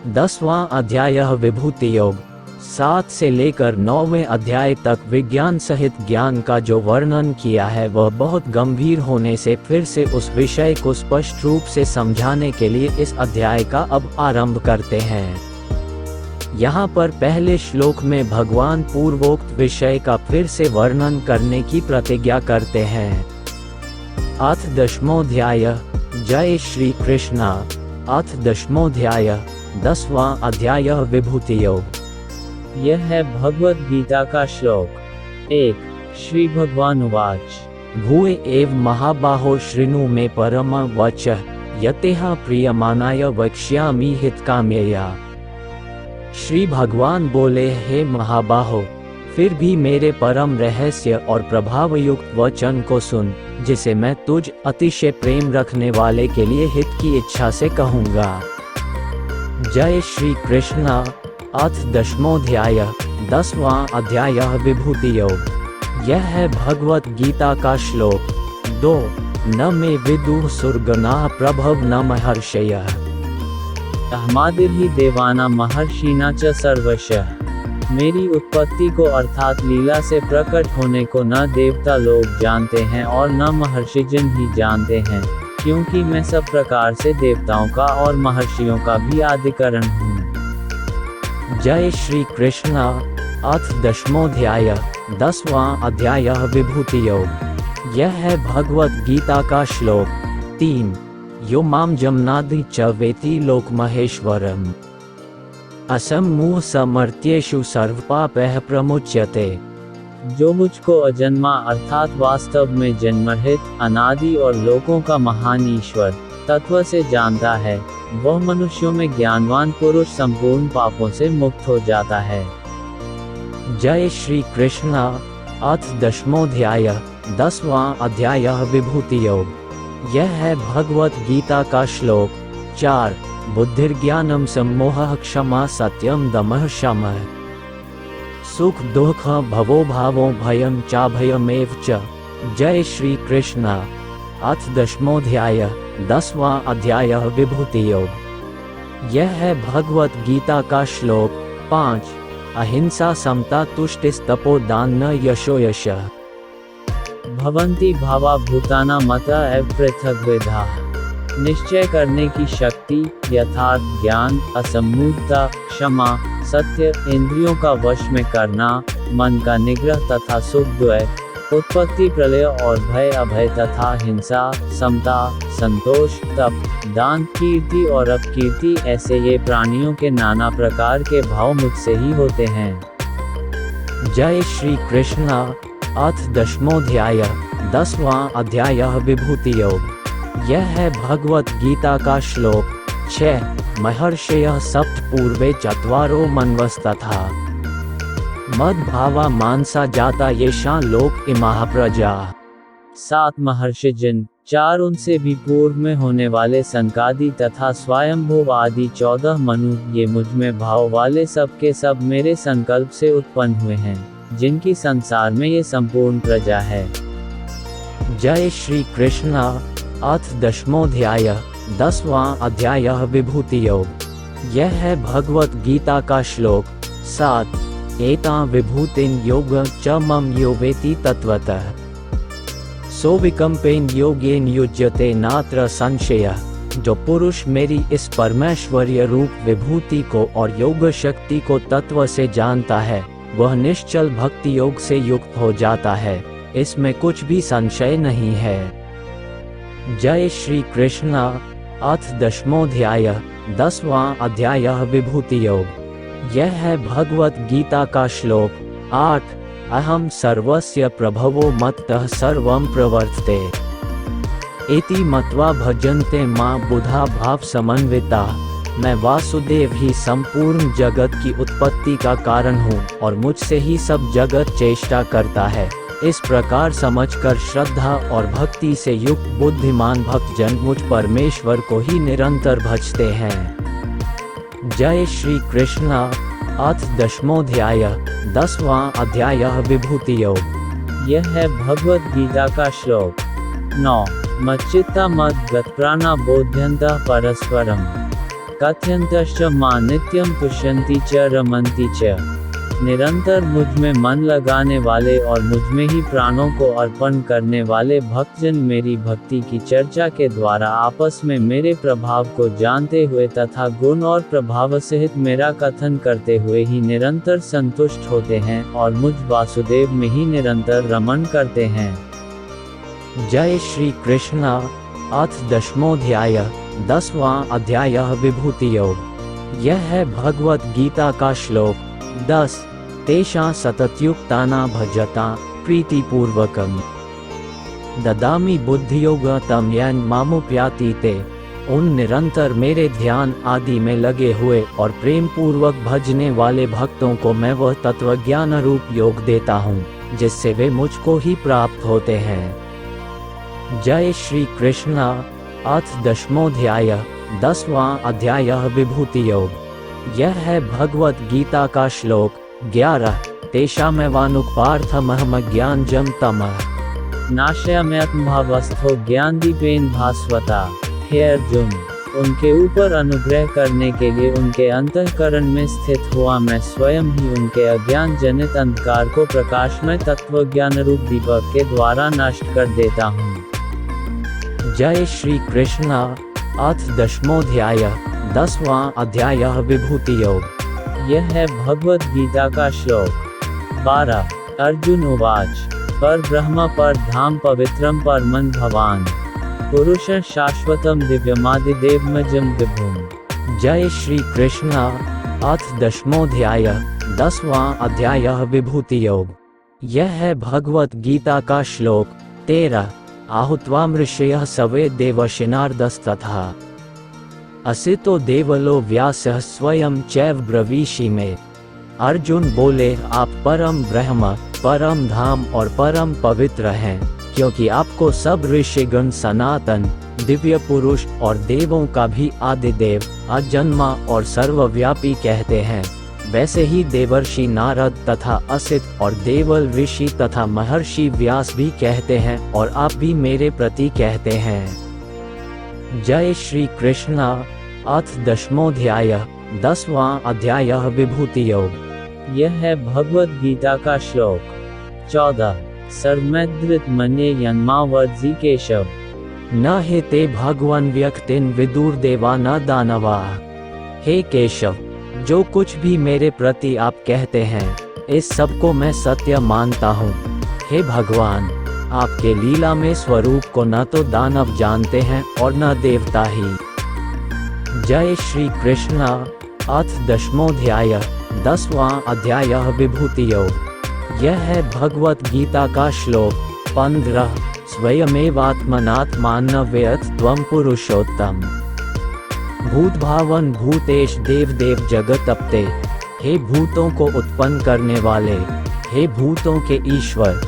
10वां अध्याय विभूति योग। 7 से लेकर 9वें अध्याय तक विज्ञान सहित ज्ञान का जो वर्णन किया है वह बहुत गंभीर होने से फिर से उस विषय को स्पष्ट रूप से समझाने के लिए इस अध्याय का अब आरंभ करते हैं। यहाँ पर पहले श्लोक में भगवान पूर्वोक्त विषय का फिर से वर्णन करने की प्रतिज्ञा करते हैं। अथ 10वां जय श्री कृष्णा। अथ 10वां 10वां अध्याय विभूति योग। यह है भगवद गीता का श्लोक 1। श्री भगवान उवाच भूय एव महाबाहो शृणु मे परम वचः यतेह प्रियमानाय वक्ष्यामि हितकाम्यया। श्री भगवान बोले, हे महाबाहो, फिर भी मेरे परम रहस्य और प्रभावयुक्त वचन को सुन, जिसे मैं तुझ अतिशय प्रेम रखने वाले के लिए हित की इच्छा से कहूँगा। जय श्री कृष्णा। अथ 10वां अध्याय विभूति योग। यह है भगवत गीता का श्लोक 2। न मे विदुः सुरगणाः प्रभव न महर्षयः अहमादिर्हि देवानां महर्षिणा च सर्वशः। मेरी उत्पत्ति को अर्थात लीला से प्रकट होने को न देवता लोग जानते हैं और न महर्षिजन ही जानते हैं, क्योंकि मैं सब प्रकार से देवताओं का और महर्षियों का भी आदिकरण हूँ। जय श्री कृष्णा। अथ 10वां अध्याय विभूति योग। यह है भगवत गीता का श्लोक 3। यो माम जमनादि च वेति लोक महेश्वरम असम्मूह समर्त्येषु सर्वपापैः प्रमुच्यते। जो मुझको अजन्मा अर्थात वास्तव में जन्मरहित, अनादि और लोकों का महान ईश्वर तत्व से जानता है, वह मनुष्यों में ज्ञानवान पुरुष संपूर्ण पापों से मुक्त हो जाता है। जय श्री कृष्णा। अथ 10वां अध्याय विभूति योग। यह है भगवत गीता का श्लोक 4। बुद्धिर्ज्ञानम सम्मोहः क्षमा सत्यम दमः शमः सुख दुख भवो भावो भयं चाभयमेव च। जय श्री कृष्णा। अथ 10वां अध्याय विभूति योग। यह है भगवत गीता का श्लोक 5। अहिंसा समता तुष्टिस्तपो दान यशो यशः भवन्ति भावा भूताना मता एव पृथग्विधा। निश्चय करने की शक्ति, यथार्थ ज्ञान, असम्मूढ़ता, क्षमा, सत्य, इंद्रियों का वश में करना, मन का निग्रह तथा सुख द्वय, उत्पत्ति प्रलय और भय अभय तथा हिंसा, समता, संतोष, तप, दान, कीर्ति और अपकीर्ति, ऐसे ये प्राणियों के नाना प्रकार के भाव मुझसे ही होते हैं। जय श्री कृष्णा। अथ 10वां अध्याय विभूति योग। यह है भगवत गीता का श्लोक 6। महर्षयः सप्त पूर्वे चत्वारो मन्वस्तथा मद्भावा मानसा जाता येषां लोक इमाः प्रजा। 7 महर्षिजन, 4 उनसे भी पूर्व में होने वाले सनकादि तथा स्वयंभू आदि 14 मनु, ये मुझ में भाव वाले सब के सब मेरे संकल्प से उत्पन्न हुए हैं, जिनकी संसार में ये संपूर्ण प्रजा है। जय श्री कृष्णा। अथ 10वां अध्याय विभूति योग। यह है भगवत गीता का श्लोक 7। एतां विभूतिं योग च मम यो वेति तत्वतः सो विकम्पेन योगेन युज्यते नात्र संशयः। जो पुरुष मेरी इस परमेश्वरीय रूप विभूति को और योग शक्ति को तत्व से जानता है, वह निश्चल भक्ति योग से युक्त हो जाता है, इसमें कुछ भी संशय नहीं है। जय श्री कृष्णा। अथ 10वां अध्याय विभूति योग। यह है भगवत गीता का श्लोक 8। अहम सर्वस्य प्रभवो मत्तः सर्वं प्रवर्तते इति मत्वा भजन्ते मां बुधा भाव समन्विता। मैं वासुदेव ही संपूर्ण जगत की उत्पत्ति का कारण हूँ और मुझसे ही सब जगत चेष्टा करता है। इस प्रकार समझकर श्रद्धा और भक्ति से युक्त बुद्धिमान भक्तजन मुझ परमेश्वर को ही निरंतर भजते हैं। जय श्री कृष्णा। अथ 10वां अध्याय विभूति योग। यह है भगवत गीता का श्लोक 9। मच्चित्ता मद्गतप्राणा बोध्यन्तः परस्परम् कथयन्तश्च मां नित्यं तुष्यन्ति च रमन्ति च। निरंतर मुझ में मन लगाने वाले और मुझ में ही प्राणों को अर्पण करने वाले भक्तजन मेरी भक्ति की चर्चा के द्वारा आपस में मेरे प्रभाव को जानते हुए तथा गुण और प्रभाव सहित मेरा कथन करते हुए ही निरंतर संतुष्ट होते हैं और मुझ वासुदेव में ही निरंतर रमण करते हैं। जय श्री कृष्ण। अथ 10वां अध्याय 10वां अध्याय विभूति योग। यह है भगवत गीता का श्लोक 10। तेषा सततयुक्ताना भजता प्रीतिपूर्वकम ददामि बुद्धियोग तम येन मामुप्याति ते। उन निरंतर मेरे ध्यान आदि में लगे हुए और प्रेम पूर्वक भजने वाले भक्तों को मैं वह तत्वज्ञान रूप योग देता हूँ जिससे वे मुझको ही प्राप्त होते हैं। जय श्री कृष्ण। अथ 10वां अध्याय 10वां अध्याय विभूति योग। यह है भगवत गीता का श्लोक 11। तेषामेवानुपार्थमहम ज्ञानजं तमः नाशयाम्यत्मभावस्थो ज्ञानदीपेन भास्वता। हे अर्जुन, उनके ऊपर अनुग्रह करने के लिए उनके अंतःकरण में स्थित हुआ मैं स्वयं ही उनके अज्ञान जनित अंधकार को प्रकाशमय तत्वज्ञान रूप दीपक के द्वारा नष्ट कर देता हूँ। जय श्री कृष्ण। अथ 10वां अध्याय 10वां अध्याय विभूति योग। यह है भगवत गीता का श्लोक 12। अर्जुन उवाच पर ब्रह्म पर धाम पवित्रम परमं भवान पुरुष शाश्वतम दिव्यमादिदेवमजं विभुम। जय श्री कृष्ण। अथ 10वां अध्याय 10वां अध्याय विभूति योग। यह है भगवत गीता का श्लोक 13। आहुत्वा ऋषयः सवे देवशिनार्दस्तथा असितो देवलो व्यासः स्वयं चैव ब्रवीषि में। अर्जुन बोले, आप परम ब्रह्म, परम धाम और परम पवित्र हैं, क्योंकि आपको सब ऋषिगण सनातन, दिव्य पुरुष और देवों का भी आदिदेव, अजन्मा और सर्वव्यापी कहते हैं। वैसे ही देवर्षि नारद तथा असित और देवल ऋषि तथा महर्षि व्यास भी कहते हैं और आप भी मेरे प्रति कहते हैं। जय श्री कृष्ण। अथ 10वां अध्याय 10वां अध्याय विभूति योग। यह है भगवत गीता का श्लोक 14। सर्वमैद्रित मन्ये यन्मावर्जी केशव न हे ते भगवान व्यक्तिन विदुर देवा न दानवा। हे केशव, जो कुछ भी मेरे प्रति आप कहते हैं इस सब को मैं सत्य मानता हूँ। हे भगवान, आपके लीला में स्वरूप को न तो दानव जानते हैं और न देवता ही। जय श्री कृष्ण। अथ 10वां अध्याय 10वां अध्याय विभूति योग। यह है भगवत गीता का श्लोक 15। स्वयमेवात्मनात्मान वेत्थ त्वं पुरुषोत्तम भूतभावन भूतेश देव देव जगतप्ते। हे भूतों को उत्पन्न करने वाले, हे भूतों के ईश्वर,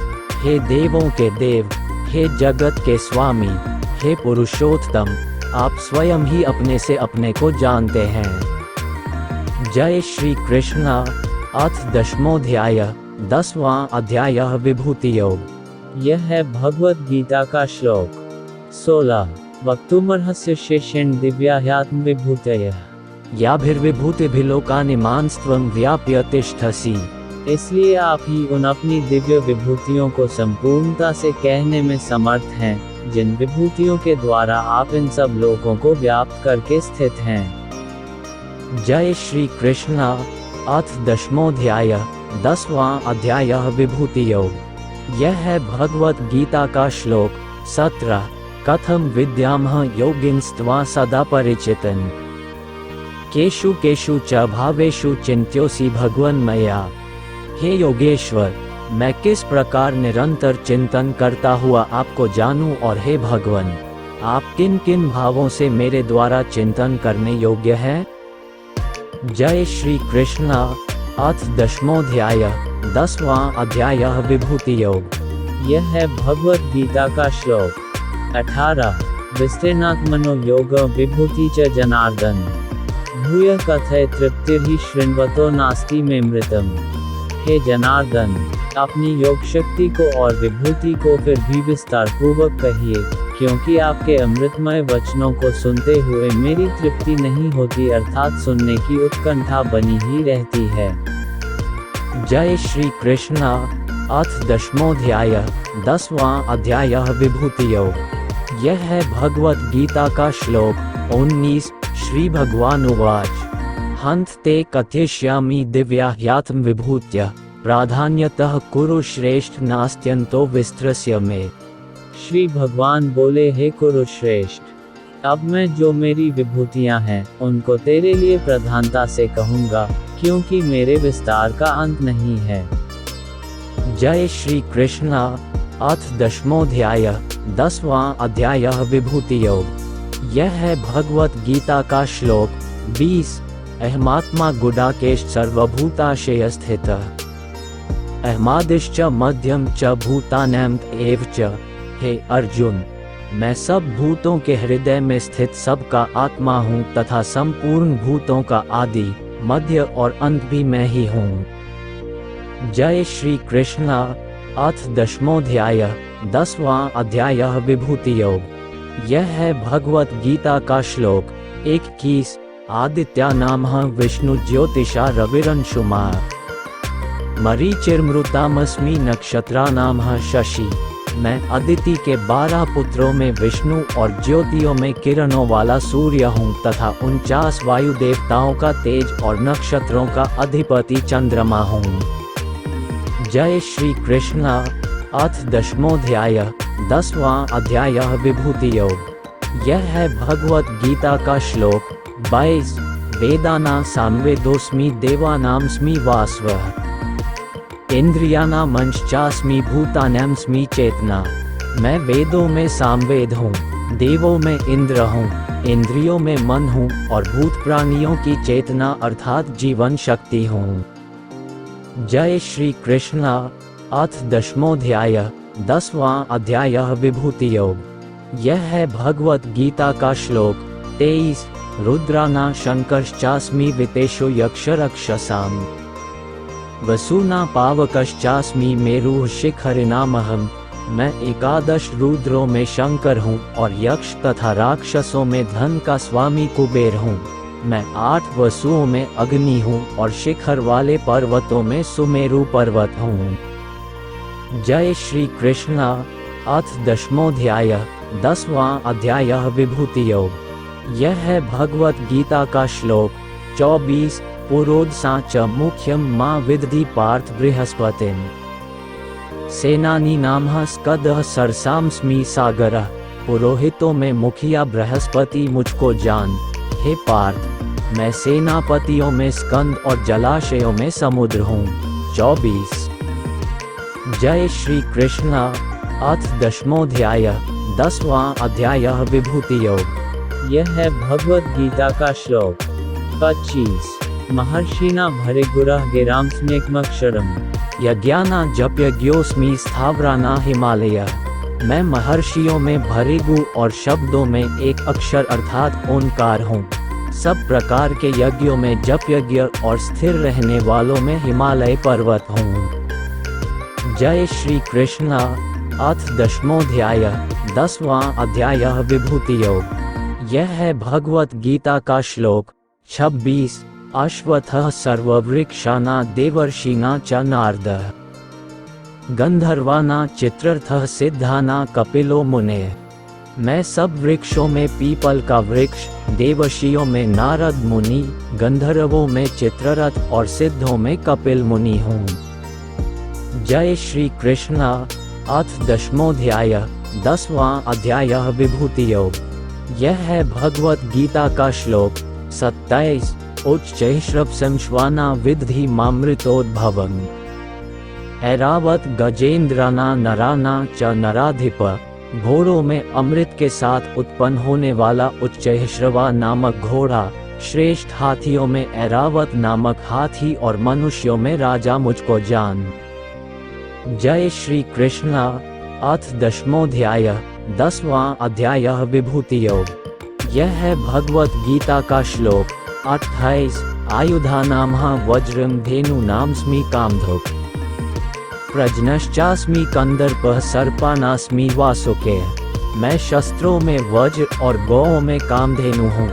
हे देवों के देव, हे जगत के स्वामी, हे पुरुषोत्तम, आप स्वयं ही अपने से अपने को जानते हैं। जय श्री कृष्ण। अथ 10वां अध्याय 10वां अध्याय विभूति योग। यह है भगवत गीता का श्लोक 16। वक्तुमर्हस्य शेषेण दिव्याह्यात्म विभूतयः याभिर्विभूतिभिलोकानिमांस्त्वं व्याप्य तिष्ठसि। इसलिए आप ही उन अपनी दिव्य विभूतियों को संपूर्णता से कहने में समर्थ हैं, जिन विभूतियों के द्वारा आप इन सब लोकों को व्याप्त करके स्थित हैं। जय श्री कृष्ण। अथ 10वां अध्याय 10वां अध्याय विभूति योग। यह है भगवत गीता का श्लोक 17। कथम विद्यामः योगिनस्त्वा सदा परिचितन् केषु केषु च भावेषु चिन्त्योऽसि भगवन् मया। हे योगेश्वर, मैं किस प्रकार निरंतर चिंतन करता हुआ आपको जानूं, और हे भगवन, आप किन किन भावों से मेरे द्वारा चिंतन करने योग्य हैं। जय श्री कृष्ण। अथ 10वां अध्याय 10वां अध्याय विभूति योग। यह है भगवत गीता का श्लोक 18। विस्तीर्णात्मनो योग विभूति च जनार्दन भूय कथय तृप्तिर्हि शृण्वतो नास्ति मे मृतम। हे जनार्दन, अपनी योग शक्ति को और विभूति को फिर भी विस्तार पूर्वक कहिए, क्योंकि आपके अमृतमय वचनों को सुनते हुए मेरी तृप्ति नहीं होती, अर्थात सुनने की उत्कंठा बनी ही रहती है। जय श्री कृष्ण। अथ दशमोऽध्याय 10वां अध्याय विभूति योग। यह है भगवत गीता का श्लोक 19। श्री भगवान उवाच हन्त ते कथयिष्यामि दिव्या ह्यात्म विभूत्य प्राधान्यतः कुरु श्रेष्ठ नास्त्यन्तो विस्तरस्य मे। श्री भगवान बोले, हे कुरुश्रेष्ठ, अब मैं जो मेरी विभूतियां हैं उनको तेरे लिए प्रधानता से कहूँगा, क्योंकि मेरे विस्तार का अंत नहीं है। जय श्री कृष्ण। अथ दशमोऽध्याय 10वां अध्याय विभूति योग। यह है भगवत गीता का श्लोक 20। अहमात्मा गुडाकेश सर्वभूताशय स्थितः अहमादिश्च मध्यम च भूतानां एव च। हे अर्जुन, मैं सब भूतों के हृदय में स्थित सबका आत्मा हूँ तथा संपूर्ण भूतों का आदि, मध्य और अंत भी मैं ही हूँ। जय श्री कृष्ण। अथ दशमोऽध्याय 10वां अध्याय विभूति योग। यह है भगवत गीता का श्लोक 21। आदित्या नामः विष्णु ज्योतिषा रविरंशुमा मरीचिर्मृतामस्मि नक्षत्राणामः शशि। मैं अदिति के 12 पुत्रों में विष्णु और ज्योतियों में किरणों वाला सूर्य हूँ तथा 49 वायु देवताओं का तेज और नक्षत्रों का अधिपति चंद्रमा हूँ। जय श्री कृष्ण। अथ दशमोऽध्याय 10वां अध्याय विभूति योग। यह है भगवत गीता का श्लोक 22। वेदाना सामवेदोऽस्मि देवानामस्मि वासवः इंद्रियाना मंचास्मि भूतानामस्मि चेतना। मैं वेदों में सामवेद हूँ, देवों में इंद्र हूँ, इंद्रियों में मन हूँ और भूत प्राणियों की चेतना अर्थात जीवन शक्ति हूँ। जय श्री कृष्ण। अथ दशमोऽध्याय 10वां अध्याय विभूति योग। यह है भगवत गीता का श्लोक 23। रुद्राना शंकरश्चास्मि वितेषो यक्षरक्षसाम् वसुना पावकश्चास्मि मेरुः शिखरिणामहम्। मैं 11 रुद्रों में शंकर हूँ और यक्ष तथा राक्षसों में धन का स्वामी कुबेर हूँ। मैं 8 वसुओं में अग्नि हूँ और शिखर वाले पर्वतों में सुमेरु पर्वत हूँ। जय श्री कृष्ण। अथ दशमोऽध्याय 10वां अध्याय विभूति योग। यह है भगवत गीता का श्लोक 24। पुरोधसा च मुख्यम मा विदधि पार्थ बृहस्पतिम् सेनानी नामः स्कदः सरसामस्मि सागरः। पुरोहितों में मुखिया बृहस्पति मुझको जान। हे पार्थ, मैं सेनापतियों में स्कंद और जलाशयों में समुद्र हूँ। 24। जय श्री कृष्ण। अथ दशमोऽध्याय 10वां अध्याय विभूति योग। यह है भगवत गीता का श्लोक 25। महर्षिना भृगुरः गिरां स्नेकमक्षरम् यज्ञाना जप्यज्ञोऽस्मि स्थावराना हिमालय। मैं महर्षियों में भृगु और शब्दों में एक अक्षर अर्थात ओंकार हूँ। सब प्रकार के यज्ञों में जप यज्ञ और स्थिर रहने वालों में हिमालय पर्वत हूँ। जय श्री कृष्ण। अथ दशमोऽध्याय 10वां अध्याय विभूति योग। यह है भगवत गीता का श्लोक 26। अश्वत्थः सर्ववृक्षाणां देवर्षिणां च नारदः गंधर्वाणां चित्ररथः सिद्धानां कपिलो मुनेः। मैं सब वृक्षों में पीपल का वृक्ष, देवर्षियों में नारद मुनि, गंधर्वों में चित्ररथ और सिद्धों में कपिल मुनि हूँ। जय श्री कृष्ण। अथ दशमोऽध्याय 10वां अध्याय विभूति योग। यह है भगवत गीता का श्लोक 27। उच्चैःश्रवसंश्वाना विदधि मामृतोद्भवम् ऐरावत गजेंद्राना नराना च नराधिप। घोड़ों में अमृत के साथ उत्पन्न होने वाला उच्चैःश्रवा नामक घोड़ा, श्रेष्ठ हाथियों में ऐरावत नामक हाथी और मनुष्यों में राजा मुझको जान। जय श्री कृष्ण। अथ दशमोऽध्याय 10वां अध्याय विभूति योग। यह है भगवत गीता का श्लोक 28। आयुधानामः वज्रं धेनूनामस्मि कामधुक् प्रजनश्चास्मि कंदर्पः सर्पानास्मि वासुके। मैं शस्त्रों में वज्र और गौओं में कामधेनु हूँ।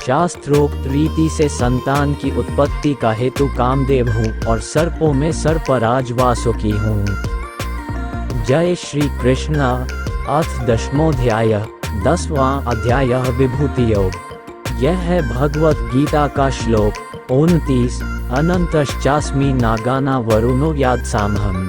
शास्त्रोक्त रीति से संतान की उत्पत्ति का हेतु कामदेव हूँ और सर्पों में सर्पराज वासुकी हूँ। जय श्री कृष्णा। अथ दशमोऽध्याय 10वां अध्याय विभूति योग। यह है भगवत गीता का श्लोक 29। अनंतश्चास्मि नागाना वरुणो यात्सामहम्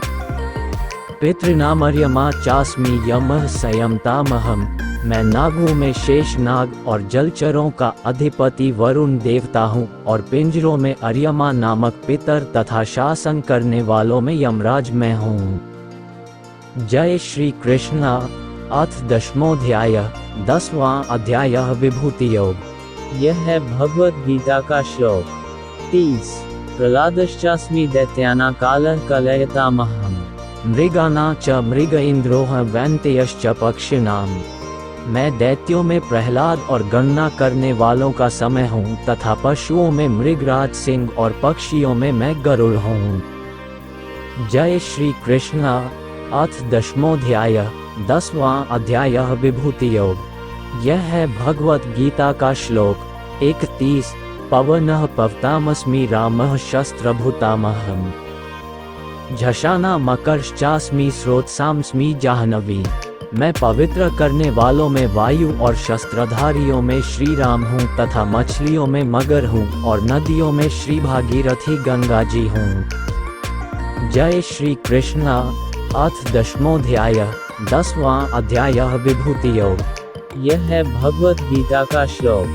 पितृनामर्यमा चास्मि यमः संयमतामहम्। मैं नागों में शेष नाग और जलचरों का अधिपति वरुण देवता हूँ और पिंजरों में अर्यमा नामक पितर तथा शासन करने वालों में यमराज मैं हूँ। जय श्री कृष्णा। अथ दशमोऽध्याय 10वां अध्याय विभूति योग। यह है भगवत गीता का श्लोक 30। प्रह्लादश्चास्मि दैत्याना कालः कलयतामहम् मृगाना च मृग इंद्रोह वैन्तेयश्च पक्षिणाम। मैं दैत्यों में प्रहलाद और गणना करने वालों का समय हूँ तथा पशुओं में मृगराज सिंह और पक्षियों में मैं गरुड़ हूँ। जय श्री कृष्णा। अथ दशमोऽध्याय 10वां अध्याय विभूति योग। यह है भगवत गीता का श्लोक 31। पवनः पवतामस्मि रामः शस्त्रभूतामहम् झषाना मकरश्चास्मि स्रोतसामस्मि जाह्नवी। मैं पवित्र करने वालों में वायु और शस्त्रधारियों में श्री राम हूँ तथा मछलियों में मगर हूँ और नदियों में श्री भागीरथी गंगा जी हूँ। जय श्री कृष्णा। अथ दशमोऽध्याय 10वां अध्याय विभूति योग। यह है भगवत गीता का श्लोक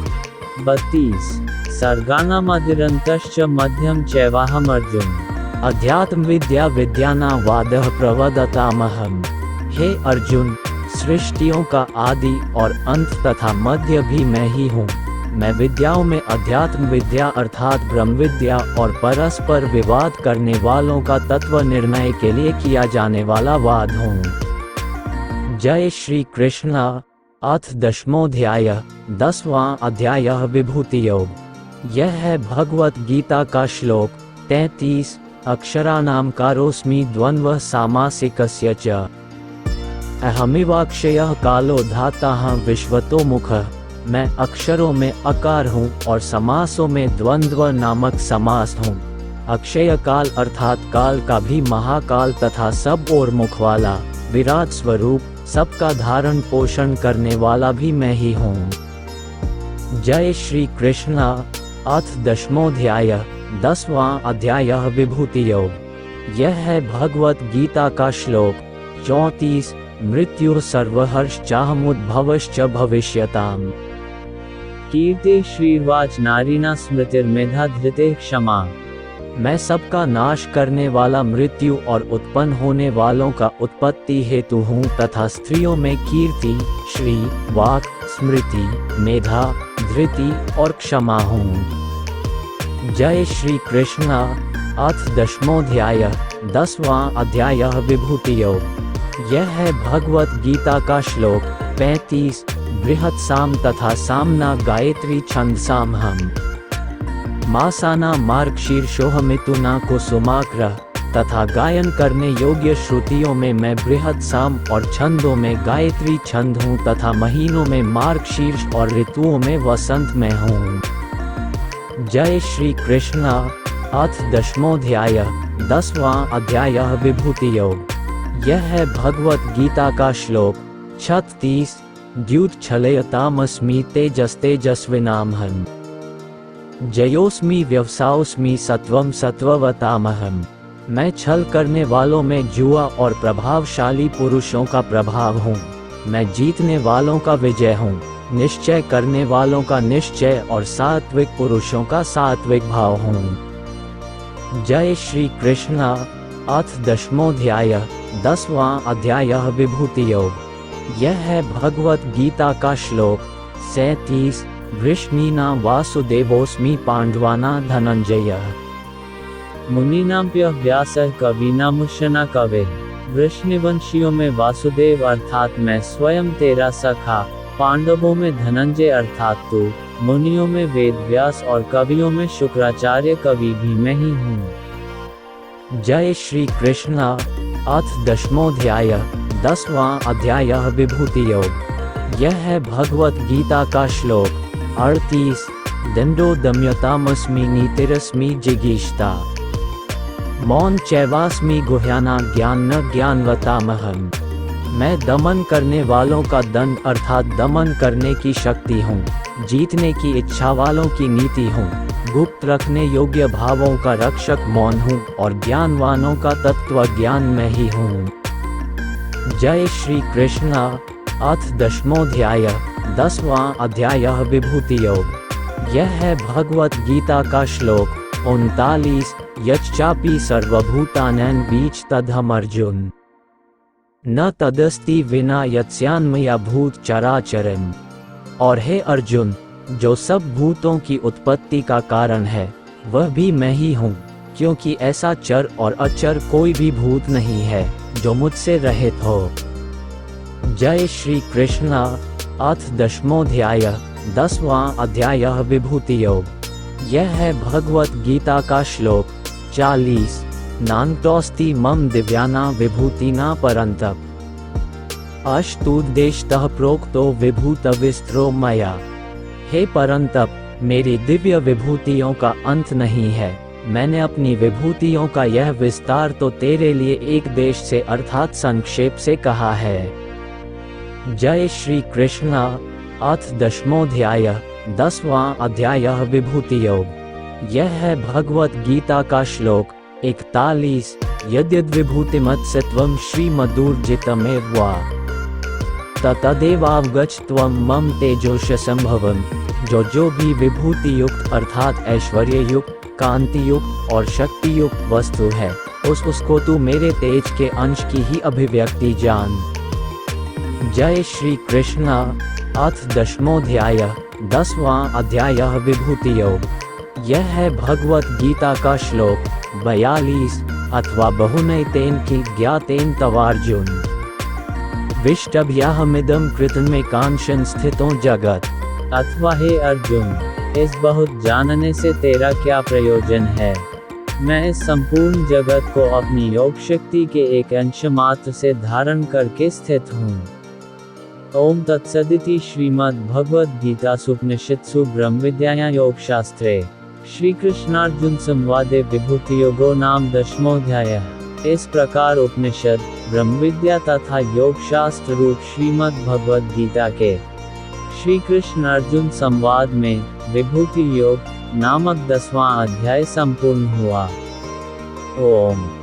32। सर्गानामदिरन्तश्च मध्यम चैवाहम् अर्जुन अध्यात्म विद्या विद्याना वादः प्रवदतामहम्। हे अर्जुन, सृष्टियों का आदि और अंत तथा मध्य भी मैं ही हूँ। मैं विद्याओं में अध्यात्म विद्या अर्थात ब्रह्म विद्या और परस्पर विवाद करने वालों का तत्व निर्णय के लिए किया जाने वाला वाद हूँ। जय श्री कृष्णा। अथ दशमोऽध्याय 10वां अध्याय विभूति योग। यह है भगवत गीता का श्लोक 33। अक्षराणां कारोऽस्मि द्वन्द्वः सामासिकस्य च अहमिवाक्षयः कालो धाताः विश्वतो मुखः। मैं अक्षरों में अकार हूँ और समासों में द्वंद्व नामक समास हूँ। अक्षय काल अर्थात काल का भी महाकाल तथा सब और मुख वाला विराट स्वरूप सबका धारण पोषण करने वाला भी मैं ही हूँ। जय श्री कृष्णा। अथ दशमोऽध्याय 10वां अध्याय विभूति योग। यह है भगवत गीता का श्लोक 34। मृत्यु सर्वहर्षचाहमुद्भवश्च भविष्यताम् कीर्ति श्रीर्वाच नारीणा स्मृतिर्मेधा धृते क्षमा। मैं सबका नाश करने वाला मृत्यु और उत्पन्न होने वालों का उत्पत्ति हेतु हूँ तथा स्त्रियों में कीर्ति, श्री, वाक, स्मृति, मेधा, धृति और क्षमा हूँ। जय श्री कृष्णा। अथ दशमोऽध्याय 10वां अध्याय विभूति योग। यह है भगवत गीता का श्लोक 35। बृहत् साम तथा सामना गायत्री छंदसामहम् मासाना मार्गशीर्षोहमिथुना कुसुमाग्रह। तथा गायन करने योग्य श्रुतियों में मैं बृहत् साम और छंदों में गायत्री छंद हूँ तथा महीनों में मार्गशीर्ष और ऋतुओं में वसंत में हूँ। जय श्री कृष्णा। अथ दशमोऽध्याय 10वां अध्याय विभूति योग। यह है भगवत गीता का श्लोक 36। द्युतच्छलयतामस्मि तेजस्तेजस्विनामहम् जयोस्मि व्यवसायोस्मि सत्वं सत्ववतामहम्। मैं छल करने वालों में जुआ और प्रभावशाली पुरुषों का प्रभाव हूँ। मैं जीतने वालों का विजय हूँ, निश्चय करने वालों का निश्चय और सात्विक पुरुषों का सात्विक भाव हूँ। जय श्री कृष्णा। अथ दशमोऽध्याय 10वां अध्याय विभूति योग। यह है भगवत गीता का श्लोक 37। वृष्णीना वासुदेवोऽस्मि पांडवाना धनंजयः मुनीनाम्प्य व्यासः कवीनामुशना कवे। वृष्णिवंशियों में वासुदेव अर्थात मैं स्वयं तेरा सखा, पांडवों में धनंजय अर्थात तू, मुनियों में वेद व्यास और कवियों में शुक्राचार्य कवि भी मैं ही हूँ। जय श्री कृष्णा। अथ दशमोऽध्याय 10वां अध्याय विभूति योग। यह है भगवत गीता का श्लोक 38। दंडो दम्यतामस्मि नीतिरस्मि जिगीषता मौन चैवास्मि गुह्याना ज्ञान न ज्ञानवतामहम्। मैं दमन करने वालों का दंड अर्थात दमन करने की शक्ति हूँ, जीतने की इच्छा वालों की नीति हूँ, गुप्त रखने योग्य भावों का रक्षक मौन हूँ और ज्ञानवानों का तत्व ज्ञान में ही हूँ। जय श्री कृष्ण। अथ दशमोऽध्याय 10वां अध्याय विभूति योग। यह है भगवत गीता का श्लोक 39। यच्चापि सर्वभूतानां बीच तदहम् अर्जुन न तदस्ति विना यत्स्यान्मया भूत चराचरम्। और हे अर्जुन, जो सब भूतों की उत्पत्ति का कारण है वह भी मैं ही हूँ, क्योंकि ऐसा चर और अचर कोई भी भूत नहीं है जो मुझसे रहित हो। जय श्री कृष्ण। अथ दशमोऽध्याय 10वां अध्याय विभूति योग। यह है भगवत गीता का श्लोक 40। नान्तोऽस्ति मम दिव्याना विभूतिना परन्तप अष्टुद्देशतः प्रोक्तो विभूतविस्तरो मया। हे परंतप, मेरी दिव्य विभूतियों का अंत नहीं है। मैंने अपनी विभूतियों का यह विस्तार तो तेरे लिए एक देश से अर्थात संक्षेप से कहा है। जय श्री कृष्ण। अथ दशमोऽध्याय 10वां अध्याय विभूति योग। यह है भगवत गीता का श्लोक 41। यद्यद्विभूतिमत्सत्वं श्रीमदूर्जितमेव वा तदेवावगच्छत्वं मम तेजोशसंभवम्। जो भी विभूति युक्त अर्थात ऐश्वर्य युक्त, कांति युक्त और शक्ति युक्त वस्तु है उसको तू मेरे तेज के अंश की ही अभिव्यक्ति जान। जय श्री कृष्ण। अथ दशमोऽध्याय 10वां अध्याय विभूति योग। यह है भगवत गीता का श्लोक 42। अथवा बहुनैतेन कि ज्ञातेन तवार्जुन विष्टभ्याहमिदं कृतं मे कांक्षन् स्थितो जगत्। अथवा हे अर्जुन, इस बहुत जानने से तेरा क्या प्रयोजन है? मैं इस संपूर्ण जगत को अपनी योग शक्ति के एक अंश मात्र से धारण करके स्थित हूँ। ओम तत्सदिति श्रीमद् भगवद गीता उपनिषत्सु ब्रह्मविद्यायां योगशास्त्रे श्री कृष्णार्जुन संवादे विभूति योगो नाम दशमोऽध्यायः। इस प्रकार उपनिषद, ब्रह्मविद्या तथा योग शास्त्र रूप श्रीमद् भगवद गीता के श्री कृष्ण अर्जुन संवाद में विभूति योग नामक 10वां अध्याय संपूर्ण हुआ। ओम।